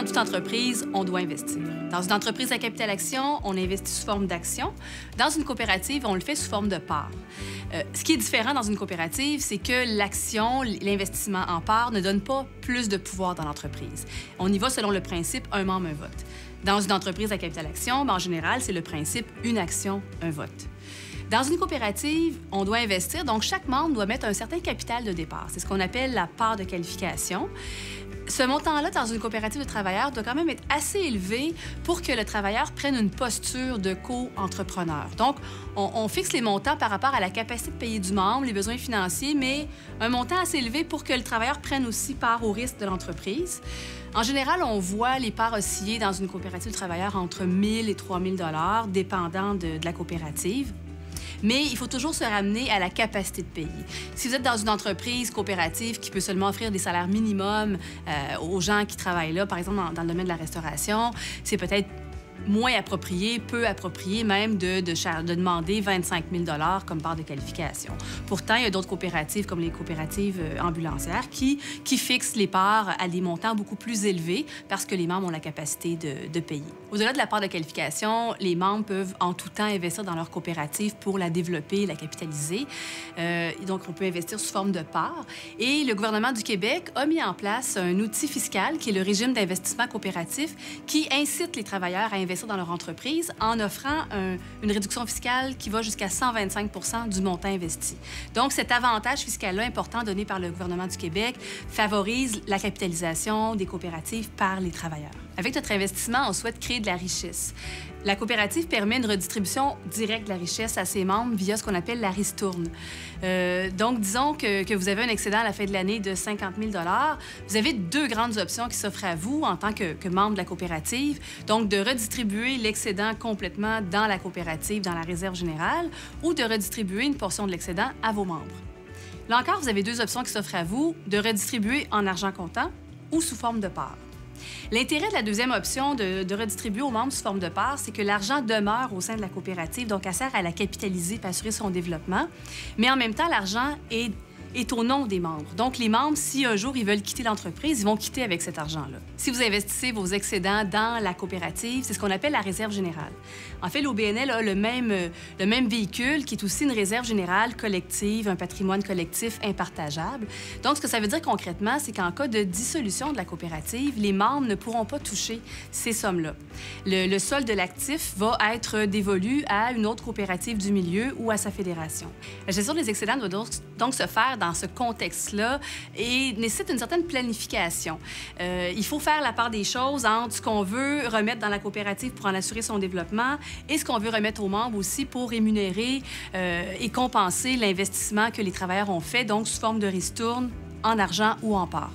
dans toute entreprise, on doit investir. Dans une entreprise à capital action, on investit sous forme d'action. Dans une coopérative, on le fait sous forme de parts. Ce qui est différent dans une coopérative, c'est que l'action, l'investissement en parts, ne donne pas plus de pouvoir dans l'entreprise. On y va selon le principe « un membre, un vote ». Dans une entreprise à capital action, en général, c'est le principe « une action, un vote ». Dans une coopérative, on doit investir, donc chaque membre doit mettre un certain capital de départ. C'est ce qu'on appelle la part de qualification. Ce montant-là, dans une coopérative de travailleurs, doit quand même être assez élevé pour que le travailleur prenne une posture de co-entrepreneur. Donc, on fixe les montants par rapport à la capacité de payer du membre, les besoins financiers, mais un montant assez élevé pour que le travailleur prenne aussi part au risque de l'entreprise. En général, on voit les parts osciller dans une coopérative de travailleurs entre 1 000 et 3 000 $ dépendant de la coopérative. Mais il faut toujours se ramener à la capacité de payer. Si vous êtes dans une entreprise coopérative qui peut seulement offrir des salaires minimums aux gens qui travaillent là, par exemple dans le domaine de la restauration, c'est peut-être moins approprié, peu approprié même de demander 25 000 $ comme part de qualification. Pourtant, il y a d'autres coopératives, comme les coopératives ambulancières, qui fixent les parts à des montants beaucoup plus élevés parce que les membres ont la capacité de payer. Au-delà de la part de qualification, les membres peuvent en tout temps investir dans leur coopérative pour la développer, la capitaliser. Donc, on peut investir sous forme de parts. Et le gouvernement du Québec a mis en place un outil fiscal qui est le régime d'investissement coopératif qui incite les travailleurs à investir dans leur entreprise en offrant une réduction fiscale qui va jusqu'à 125 % du montant investi. Donc, cet avantage fiscal-là important donné par le gouvernement du Québec favorise la capitalisation des coopératives par les travailleurs. Avec notre investissement, on souhaite créer de la richesse. La coopérative permet une redistribution directe de la richesse à ses membres via ce qu'on appelle la ristourne. Donc, disons que vous avez un excédent à la fin de l'année de 50 000 $. Vous avez deux grandes options qui s'offrent à vous en tant que membre de la coopérative. Donc, de redistribuer l'excédent complètement dans la coopérative, dans la réserve générale, ou de redistribuer une portion de l'excédent à vos membres. Là encore, vous avez deux options qui s'offrent à vous, de redistribuer en argent comptant ou sous forme de parts. L'intérêt de la deuxième option de redistribuer aux membres sous forme de parts, c'est que l'argent demeure au sein de la coopérative, donc elle sert à la capitaliser et assurer son développement. Mais en même temps, l'argent est au nom des membres. Donc, les membres, si un jour ils veulent quitter l'entreprise, ils vont quitter avec cet argent-là. Si vous investissez vos excédents dans la coopérative, c'est ce qu'on appelle la réserve générale. En fait, l'OBNL a le même véhicule qui est aussi une réserve générale collective, un patrimoine collectif impartageable. Donc, ce que ça veut dire concrètement, c'est qu'en cas de dissolution de la coopérative, les membres ne pourront pas toucher ces sommes-là. Le solde de l'actif va être dévolu à une autre coopérative du milieu ou à sa fédération. La gestion des excédents doit donc se faire dans ce contexte-là et nécessite une certaine planification. Il faut faire la part des choses entre ce qu'on veut remettre dans la coopérative pour en assurer son développement et ce qu'on veut remettre aux membres aussi pour rémunérer et compenser l'investissement que les travailleurs ont fait, donc sous forme de ristourne, en argent ou en parts.